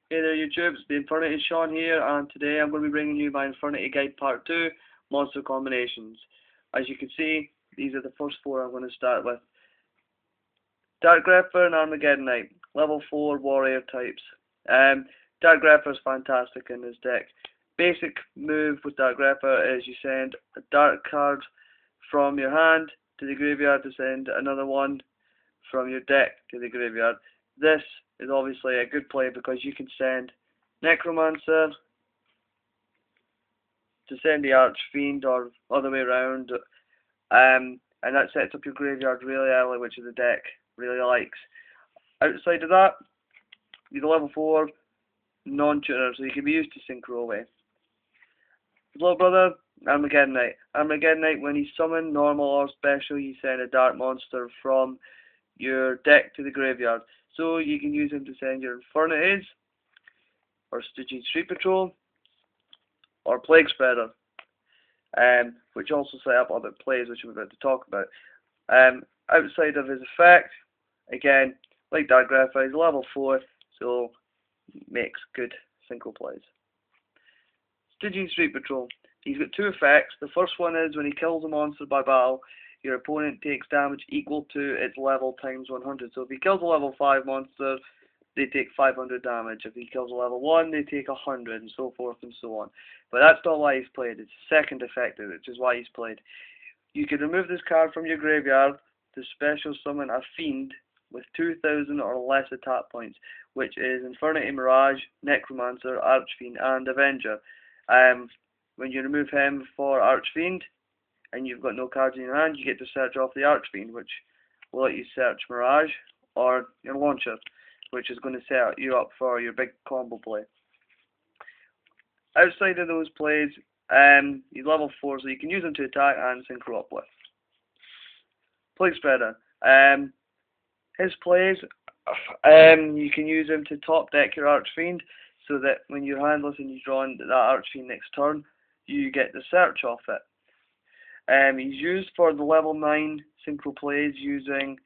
Hey there YouTube, it's the Infernity Sean here, and today I'm going to be bringing you my Infernity Guide Part 2, Monster Combinations. As you can see, these are the first four I'm going to start with. Dark Grepper and Armageddon Knight, level 4 warrior types. Dark Grepper is fantastic in this deck. Basic move with Dark Grepper is you send a dark card from your hand to the graveyard to send another one from your deck to the graveyard. This is obviously a good play because you can send Necromancer to send the Archfiend or other way around, and that sets up your graveyard really early, which the deck really likes. Outside of that, you're the level 4 non-tuner, so you can be used to synchro away. Little brother, Armageddon Knight. Armageddon Knight, when he's summoned, normal or special, you send a dark monster from your deck to the graveyard. So you can use him to send your Infernities, or Stygian Street Patrol, or Plague Spreader, which also set up other plays which I'm about to talk about. Outside of his effect, again, like Dark Grepper, he's level 4, so makes good single plays. Stygian Street Patrol. He's got two effects. The first one is when he kills a monster by battle, your opponent takes damage equal to its level times 100. So if he kills a level 5 monster, they take 500 damage. If he kills a level 1, they take 100, and so forth and so on. But that's not why he's played. It's the second effect, which is why he's played. You can remove this card from your graveyard to special summon a fiend with 2,000 or less attack points, which is Infernity Mirage, Necromancer, Archfiend, and Avenger. When you remove him for Archfiend, and you've got no cards in your hand, you get to search off the Archfiend, which will let you search Mirage, or your Launcher, which is going to set you up for your big combo play. Outside of those plays, he's level 4, so you can use him to attack and synchro up with. Plague Spreader. His plays, you can use him to top deck your Archfiend, so that when you're handless and you draw that Archfiend next turn, you get the search off it. He's used for the level 9 synchro plays using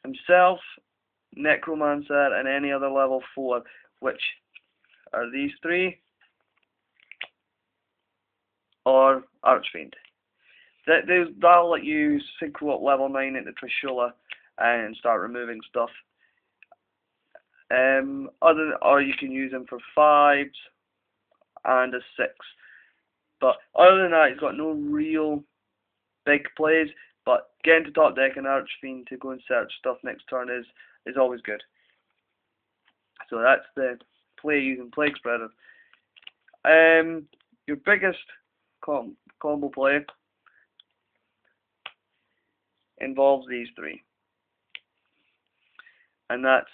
himself, Necromancer, and any other level 4, which are these three, or Archfiend. That'll let you synchro up level 9 into Trishula and start removing stuff. Or you can use him for 5s and a 6. But other than that, he's got no real big plays. But getting to top deck an Archfiend to go and search stuff next turn is always good. So that's the play using Plague Spreader. Your biggest combo play involves these three, and that's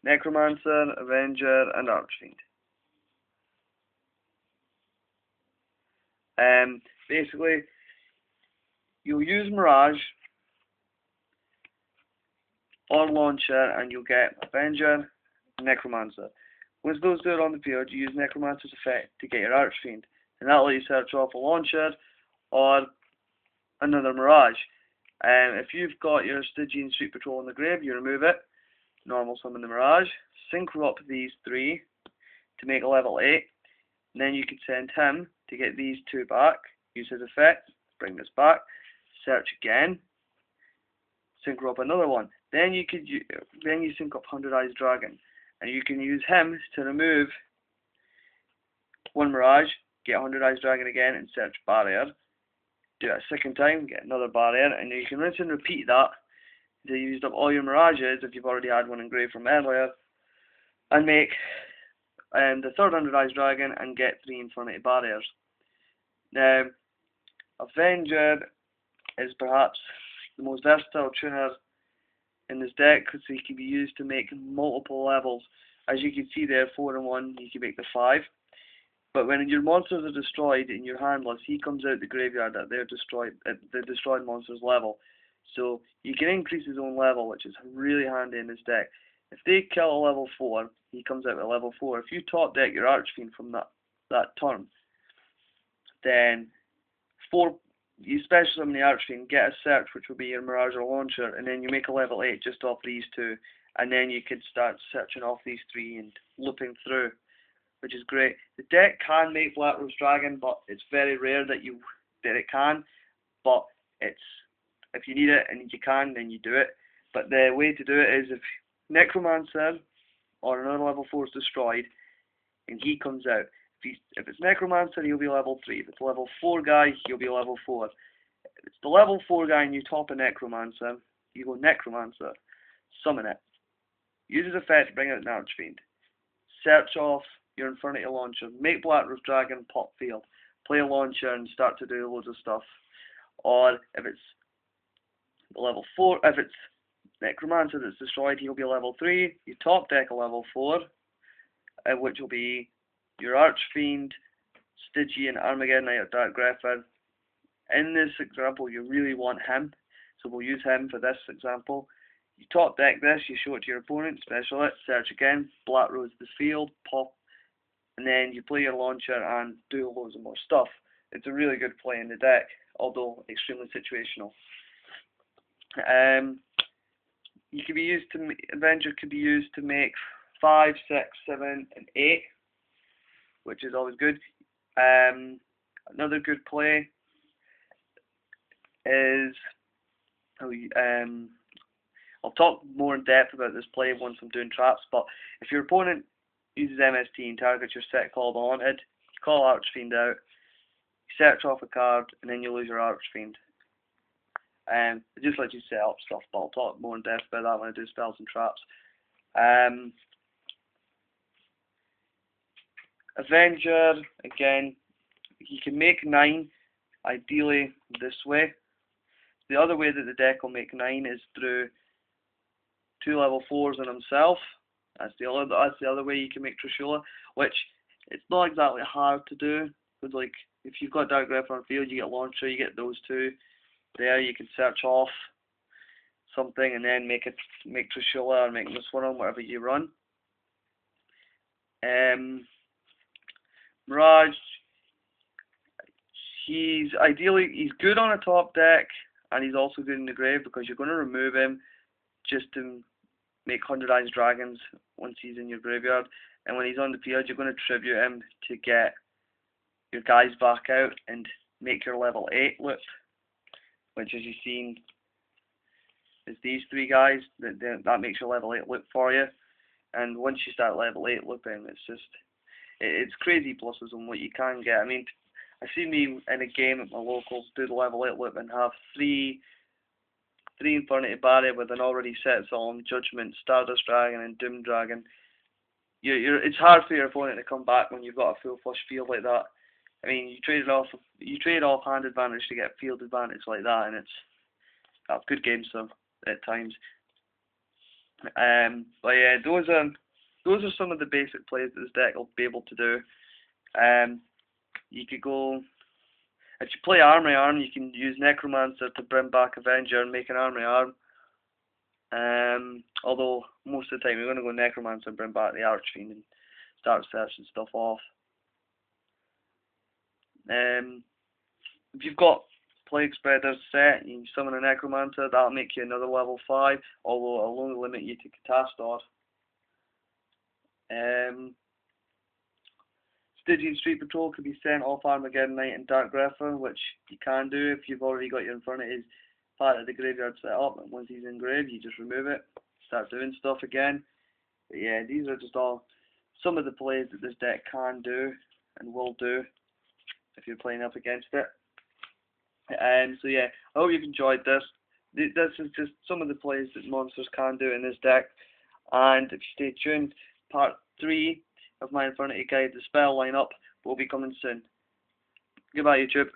Necromancer, Avenger, and Archfiend. Basically, you'll use Mirage or Launcher, and you'll get Avenger, and Necromancer. Once those two are on the field, you use Necromancer's effect to get your Archfiend, and that'll let you search off a Launcher or another Mirage. If you've got your Stygian Street Patrol in the grave, you remove it, normal summon the Mirage, synchro up these three to make a level 8, and then you can send him to get these two back, use his effect, bring this back, search again, synchro up another one. Then you sync up 100 Eyes Dragon, and you can use him to remove one Mirage, get 100 Eyes Dragon again, and search Barrier. Do it a second time, get another Barrier, and you can rinse and repeat that until you used up all your Mirages if you've already had one engraved from earlier, and make the third 100 Eyes Dragon and get 3 Infernity Barriers. Now, Avenger is perhaps the most versatile tuner in this deck because he can be used to make multiple levels. As you can see there, 4 and 1, you can make the 5. But when your monsters are destroyed and you're handless, he comes out the graveyard at the destroyed monster's level. So you can increase his own level, which is really handy in this deck. If they kill a level 4, he comes out at level 4. If you top deck your Archfiend from that turn, then you special summon the Archfiend, get a search, which will be your Mirage or Launcher, and then you make a level 8 just off these two, and then you can start searching off these three and looping through. which is great. The deck can make Black Rose Dragon, but it's very rare that it can. But if you need it and you can, then you do it. But the way to do it is if Necromancer or another level 4 is destroyed, and he comes out. If it's Necromancer, he'll be level 3. If it's a level 4 guy, he'll be level 4. If it's the level 4 guy and you top a Necromancer, you go Necromancer, summon it. Use his effect to bring out an Archfiend. Search off your Infernity launcher. Make Black Rose Dragon pop field. Play a launcher and start to do loads of stuff. Or if it's level 4, if it's Necromancer that's destroyed, he'll be level 3. You top deck a level 4, which will be your Archfiend, Stygian, Armageddon Knight, or Dark Grepher. In this example, you really want him, so we'll use him for this example. You top deck this, you show it to your opponent, special it, search again, Black Rose the field, pop, and then you play your launcher and do loads of more stuff. It's a really good play in the deck, although extremely situational. Avenger could be used to make 5, 6, 7, and 8, which is always good. Another good play is I'll talk more in depth about this play once I'm doing traps, but if your opponent uses MST and targets your set called Unwanted, you call Archfiend out, you search off a card, and then you lose your Archfiend. It just lets you set up stuff, but I'll talk more in depth about that when I do spells and traps. Avenger, again, you can make 9, ideally this way. The other way that the deck will make 9 is through 2 level 4s on himself. That's the other way you can make Trishula, which it's not exactly hard to do. Because like if you've got Dark Grepher on field, you get Launcher, you get those 2. There you can search off something and then make Trishula or make this one on whatever you run. Mirage, he's good on a top deck, and he's also good in the grave because you're going to remove him just to make 100 Eyes Dragons once he's in your graveyard, and when he's on the field you're going to tribute him to get your guys back out and make your level 8 loop, which as you've seen is these 3 guys. That makes your level 8 loop for you, and once you start level 8 looping, it's crazy pluses on what you can get. I mean, I see me in a game at my locals do the level 8 loop and have 3 Infernity Barrier with an already set Solemn Judgment, Stardust Dragon, and Doom Dragon. It's hard for your opponent to come back when you've got a full flush field like that. I mean, you trade off hand advantage to get field advantage like that, and it's good games so at times. But yeah, those are some of the basic plays that this deck will be able to do. You could go, if you play Armory Arm, you can use Necromancer to bring back Avenger and make an Armory Arm. Although most of the time you're going to go Necromancer and bring back the Archfiend and start searching stuff off. If you've got Plague Spreaders set and you summon a Necromancer, that'll make you another level 5, although it'll only limit you to Catastor. Stygian Street Patrol could be sent off Armageddon Knight and Dark Grepher, which you can do if you've already got your Infernity part of the graveyard set up, and once he's in grave you just remove it, start doing stuff again. But yeah, these are just all some of the plays that this deck can do and will do if you're playing up against it. So yeah, I hope you've enjoyed this. This is just some of the plays that monsters can do in this deck, and if you stay tuned, part 3 of my Infernity Guide, the spell lineup, will be coming soon. Goodbye YouTube.